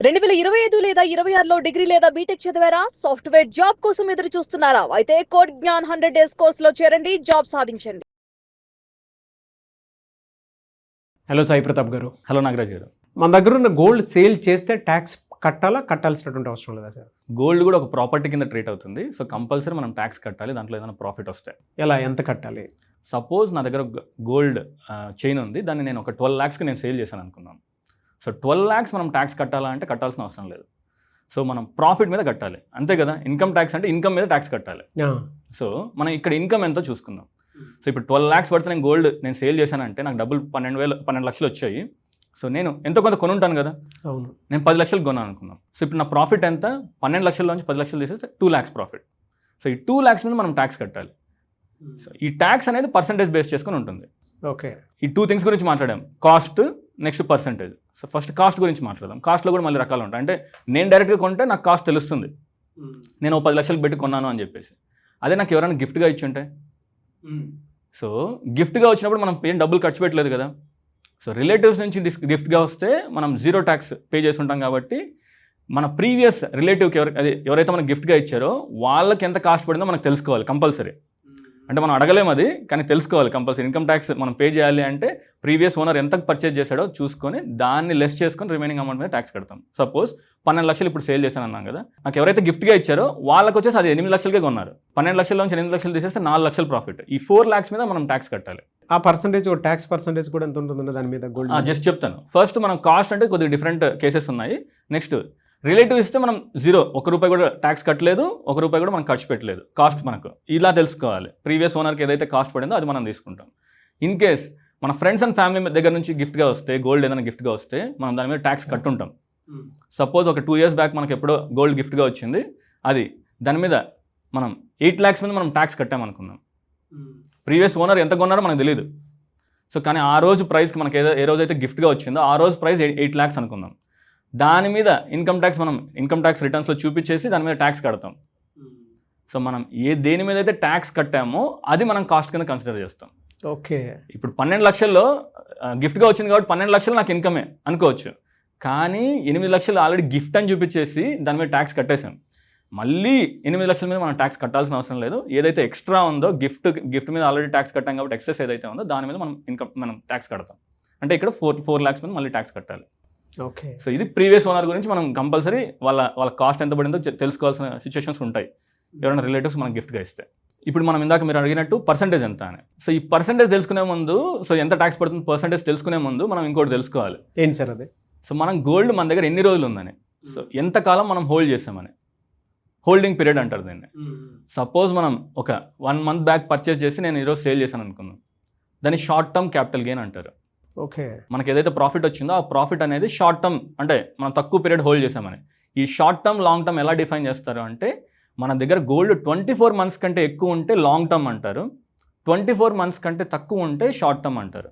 2025 లేదా 26లో డిగ్రీ లేదా బీటెక్ చదివారా? సాఫ్ట్‌వేర్ జాబ్ కోసం ఎదురు చూస్తున్నారా? అయితే కోడ్ జ్ఞాన్ 100 డేస్ కోర్సులో చేరండి, జాబ్ సాధించండి. హలో సాయి ప్రతాప్ గారు. హలో నాగరాజ్ గారు. మన దగ్గర ఉన్న గోల్డ్ సేల్ చేస్తే ట్యాక్స్ కట్టాలా, కట్టాల్సినటువంటి అవసరం లేదా సార్? గోల్డ్ కూడా ఒక ప్రాపర్టీ కింద ట్రీట్ అవుతుంది. సో కంపల్సరీ మనం ట్యాక్స్ కట్టాలి, దాంట్లో ఏదైనా ప్రాఫిట్ వస్తే. ఎలా, ఎంత కట్టాలి? సపోజ్ నా దగ్గర గోల్డ్ చైన్ ఉంది, దాన్ని నేను ఒక 12 lakhsకి నేను సేల్ చేశాను అనుకున్నాను. సో 12 lakhs మనం ట్యాక్స్ కట్టాలా అంటే కట్టాల్సిన అవసరం లేదు. సో మనం ప్రాఫిట్ మీద కట్టాలి, అంతే కదా. ఇన్కమ్ ట్యాక్స్ అంటే ఇన్కమ్ మీద ట్యాక్స్ కట్టాలి. సో మనం ఇక్కడ ఇన్కమ్ ఎంతో చూసుకుందాం. సో ఇప్పుడు 12 lakhs పడితే నేను గోల్డ్ నేను సేల్ చేశానంటే నాకు డబ్బులు 12 లక్షలు వచ్చాయి. సో నేను ఎంతో కొంత కొనుంటాను కదా. అవును, నేను 10 లక్షలు కొన్నాను అనుకుందాం. సో ఇప్పుడు నా ప్రాఫిట్ ఎంత? 12 లక్షల్లోంచి 10 లక్షలు తీసేస్తే 2 lakhs ప్రాఫిట్. సో ఈ 2 lakhs మీద మనం ట్యాక్స్ కట్టాలి. సో ఈ ట్యాక్స్ అనేది పర్సంటేజ్ బేస్ చేసుకొని ఉంటుంది. ఓకే, ఈ 2 things గురించి మాట్లాడాం, cost next percentage. So first cost గురించి మాట్లాడదాం. కాస్ట్లో కూడా మళ్ళీ రకాలు ఉంటాయి. అంటే నేను డైరెక్ట్గా కొంటే నాకు కాస్ట్ తెలుస్తుంది, నేను 10 లక్షలు పెట్టి కొన్నాను అని చెప్పేసి. అదే నాకు ఎవరైనా గిఫ్ట్గా ఇచ్చి ఉంటే, సో గిఫ్ట్గా వచ్చినప్పుడు మనం ఏం డబ్బులు ఖర్చు పెట్టలేదు కదా. సో రిలేటివ్స్ నుంచి గిఫ్ట్గా వస్తే మనం 0 tax పే చేసి ఉంటాం కాబట్టి మన ప్రీవియస్ రిలేటివ్కి ఎవరైతే మనకు గిఫ్ట్గా ఇచ్చారో వాళ్ళకి ఎంత కాస్ట్ పడిందో మనకు తెలుసుకోవాలి కంపల్సరీ. అంటే మనం అడగలేము అది, కానీ తెలుసుకోవాలి కంపల్సరీ. ఇన్కమ్ ట్యాక్స్ మనం పే చేయాలి అంటే ప్రీవియస్ ఓనర్ ఎంత పర్చేజ్ చేశాడో చూసుకొని దాన్ని లెస్ చేసుకొని రిమైనింగ్ అమౌంట్ మీద ట్యాక్స్ కడతాం. సపోజ్ 12 లక్షలు ఇప్పుడు సేల్ చేశాను అన్నాం కదా, నాకు ఎవరైతే గిఫ్ట్గా ఇచ్చారో వాళ్ళకి వచ్చేసి అది 8 లక్షలకే కొన్నారు. 12 లక్షల నుంచి 8 లక్షలు తీసేస్తే 4 లక్షలు ప్రాఫిట్. ఈ 4 lakhs మీద మనం ట్యాక్స్ కట్టాలి. ఆ పర్సంటేజ్, ట్యాక్స్ పర్సంటేజ్ కూడా ఎంత ఉంటుంది దాని మీద గోల్డ్? జస్ట్ చెప్తాను. ఫస్ట్ మనం కాస్ట్ అంటే కొద్దిగా డిఫరెంట్ కేసెస్ ఉన్నాయి. నెక్స్ట్ రిలేటివ్ ఇస్తే మనం 0, 1 రూపాయి కూడా ట్యాక్స్ కట్టలేదు, 1 రూపాయి కూడా మనం ఖర్చు పెట్టలేదు. కాస్ట్ మనకు ఇలా తెలుసుకోవాలి. ప్రీవియస్ ఓనర్కి ఏదైతే కాస్ట్ పడిందో అది మనం తీసుకుంటాం. ఇన్ కేస్ మన ఫ్రెండ్స్ అండ్ ఫ్యామిలీ దగ్గర నుంచి గిఫ్ట్గా వస్తే, గోల్డ్ ఏదైనా గిఫ్ట్గా వస్తే మనం దాని మీద ట్యాక్స్ కట్టుంటాం. సపోజ్ ఒక 2 years బ్యాక్ మనకు ఎప్పుడో గోల్డ్ గిఫ్ట్గా వచ్చింది, అది దాని మీద మనం 8 lakhs మీద మనం ట్యాక్స్ కట్టామనుకుందాం. ప్రీవియస్ ఓనర్ ఎంత కొన్నారో మనకు తెలియదు. సో కానీ ఆ రోజు ప్రైస్కి మనకి ఏ రోజైతే గిఫ్ట్గా వచ్చిందో ఆ రోజు ప్రైస్ 8 lakhs అనుకుందాం. దాని మీద ఇన్కమ్ ట్యాక్స్ మనం ఇన్కమ్ ట్యాక్స్ రిటర్న్స్లో చూపించేసి దాని మీద ట్యాక్స్ కడతాం. సో మనం దేని మీద అయితే ట్యాక్స్ కట్టామో అది మనం కాస్ట్ కింద కన్సిడర్ చేస్తాం. ఓకే, ఇప్పుడు 12 లక్షల్లో గిఫ్ట్గా వచ్చింది కాబట్టి 12 లక్షలు నాకు ఇన్కమే అనుకోవచ్చు. కానీ 8 లక్షలు ఆల్రెడీ గిఫ్ట్ అని చూపించేసి దాని మీద ట్యాక్స్ కట్టేసాం. మళ్ళీ 8 లక్షల మీద మనం ట్యాక్స్ కట్టాల్సిన అవసరం లేదు. ఏదైతే ఎక్స్ట్రా ఉందో గిఫ్ట్ మీద ఆల్రెడీ ట్యాక్స్ కట్టాం కాబట్టి ఎక్సెస్ ఏదైతే ఉందో దాని మీద మనం ట్యాక్స్ కడతాం. అంటే ఇక్కడ 4 lakhs మీద మళ్ళీ ట్యాక్స్ కట్టాలి. ఓకే, సో ఇది ప్రీవియస్ ఓనర్ గురించి మనం కంపల్సరీ వాళ్ళ కాస్ట్ ఎంత పడిందో తెలుసుకోవాల్సిన సిచ్యువేషన్స్ ఉంటాయి ఎవరైనా రిలేటివ్స్ మనకు గిఫ్ట్గా ఇస్తే. ఇప్పుడు మనం ఇందాక మీరు అడిగినట్టు పర్సంటేజ్ ఎంత అని. సో ఈ పర్సంటేజ్ తెలుసుకునే ముందు, సో ఎంత ట్యాక్స్ పడుతుంది పర్సంటేజ్ తెలుసుకునే ముందు మనం ఇంకోటి తెలుసుకోవాలి. ఏంటి సార్ అది? సో మనం గోల్డ్ మన దగ్గర ఎన్ని రోజులు ఉందని, సో ఎంతకాలం మనం హోల్డ్ చేసామని, హోల్డింగ్ పీరియడ్ అంటారు దీన్ని. సపోజ్ మనం ఒక 1 month బ్యాక్ పర్చేస్ చేసి నేను ఈరోజు సేల్ చేశాను అనుకుందాం, దాన్ని షార్ట్ టర్మ్ క్యాపిటల్ గెయిన్ అంటారు. ఓకే, మనకి ఏదైతే ప్రాఫిట్ వచ్చిందో ఆ ప్రాఫిట్ అనేది షార్ట్ టర్మ్, అంటే మనం తక్కువ పీరియడ్ హోల్డ్ చేసామని. ఈ షార్ట్ టర్మ్ లాంగ్ టర్మ్ ఎలా డిఫైన్ చేస్తారు అంటే, మన దగ్గర గోల్డ్ 24 months కంటే ఎక్కువ ఉంటే లాంగ్ టర్మ్ అంటారు, 24 months కంటే తక్కువ ఉంటే షార్ట్ టర్మ్ అంటారు.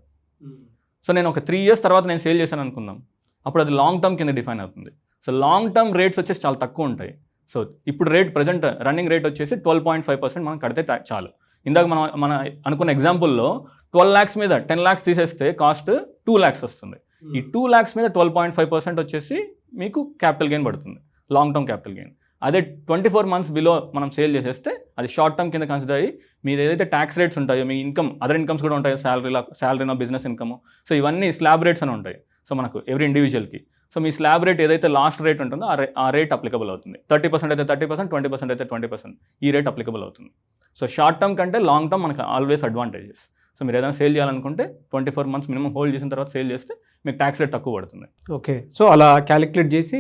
సో నేను ఒక 3 years తర్వాత నేను సేల్ చేశాను అనుకుందాం, అప్పుడు అది లాంగ్ టర్మ్ కింద డిఫైన్ అవుతుంది. సో లాంగ్ టర్మ్ రేట్స్ వచ్చేసి చాలా తక్కువ ఉంటాయి. సో ఇప్పుడు ప్రజెంట్ రన్నింగ్ రేట్ వచ్చేసి 12.5% మనం కడితే చాలు. ఇందాక మన అనుకున్న ఎగ్జాంపుల్లో 12 lakhs మీద 10 lakhs తీసేస్తే కాస్ట్ 2 lakhs వస్తుంది. ఈ 2 lakhs మీద 12.5% వచ్చేసి మీకు క్యాపిటల్ గెయిన్ పడుతుంది, లాంగ్ టర్మ్ క్యాపిటల్ గెయిన్. అదే 24 months బిలో మనం సేల్ చేసేస్తే అది షార్ట్ టర్మ్ కింద కన్సిడర్ అయ్యి మీది ఏదైతే ట్యాక్స్ రేట్స్ ఉంటాయో, మీ ఇన్కమ్ అదర్ ఇన్కమ్స్ కూడా ఉంటాయి, శాలరీనా బిజినెస్ ఇన్కమ్, సో ఇవన్నీ స్లాబ్ రేట్స్ అని ఉంటాయి. సో మనకు ఎవ్రీ ఇండివిజువల్కి సో మీ స్లాబ్ రేట్ ఏదైతే లాస్ట్ రేట్ ఉంటుందో ఆ రేట్ అప్లికబుల్ అవుతుంది. 30% అయితే 30%, 20% అయితే 20%, ఈ రేట్ అప్లికబుల్ అవుతుంది. సో షార్ట్ టర్మ్ కంటే లాంగ్ టర్మ్ మనకు ఆల్వేస్ అడ్వాంటేజెస్. సో మీరు ఏదైనా సేల్ చేయాలనుకుంటే 24 months మినిమం హోల్డ్ చేసిన తర్వాత సేల్ చేస్తే మీకు ట్యాక్స్ రేట్ తక్కువ పడుతుంది. ఓకే, సో అలా క్యాలిక్యులేట్ చేసి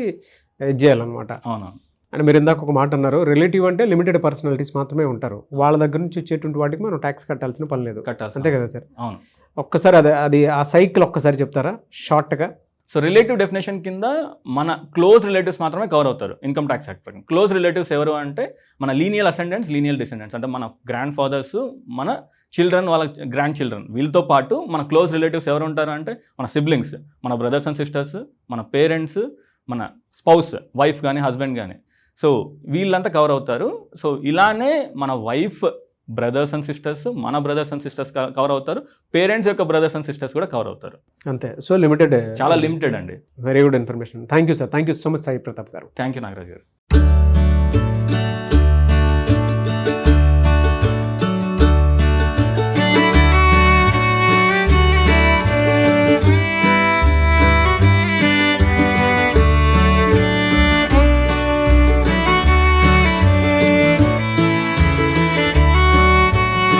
చేయాలన్నమాట. అవునా. అండ్ మీరు ఇందాక ఒక మాట అన్నారు, రిలేటివ్ అంటే లిమిటెడ్ పర్సనాలిటీస్ మాత్రమే ఉంటారు, వాళ్ళ దగ్గర నుంచి వచ్చేటువంటి వాటికి మనం ట్యాక్స్ కట్టాల్సిన పని లేదు, అంతే కదా సార్? అవును. ఒక్కసారి అది ఆ సైకిల్ ఒక్కసారి చెప్తారా షార్ట్గా? సో రిలేటివ్ డెఫినేషన్ కింద మన క్లోజ్ రిలేటివ్స్ మాత్రమే కవర్ అవుతారు ఇన్కమ్ ట్యాక్స్ యాక్ట్ ప్రకారం. క్లోజ్ రిలేటివ్స్ ఎవరు అంటే మన లీనియల్ అసెండెంట్స్, లీనియల్ డిసెండెంట్స్, అంటే మన గ్రాండ్ ఫాదర్స్, మన చిల్డ్రన్, వాళ్ళ గ్రాండ్ చిల్డ్రన్, వీళ్ళతో పాటు మన క్లోజ్ రిలేటివ్స్ ఎవరు ఉంటారు అంటే మన సిబ్లింగ్స్, మన బ్రదర్స్ అండ్ సిస్టర్స్, మన పేరెంట్స్, మన స్పౌస్, వైఫ్ కానీ హస్బెండ్ కానీ. సో వీళ్ళంతా కవర్ అవుతారు. సో ఇలానే మన వైఫ్ బ్రదర్స్ అండ్ సిస్టర్స్, మన బ్రదర్స్ అండ్ సిస్టర్స్ కవర్ అవుతారు, పేరెంట్స్ యొక్క బ్రదర్స్ అండ్ సిస్టర్స్ కూడా కవర్ అవుతారు. అంతే. సో లిమిటెడ్, చాలా లిమిటెడ్ అండి. Very good information. Thank you sir, thank you so much Sai Pratap garu. Thank you Nagaraj గారు.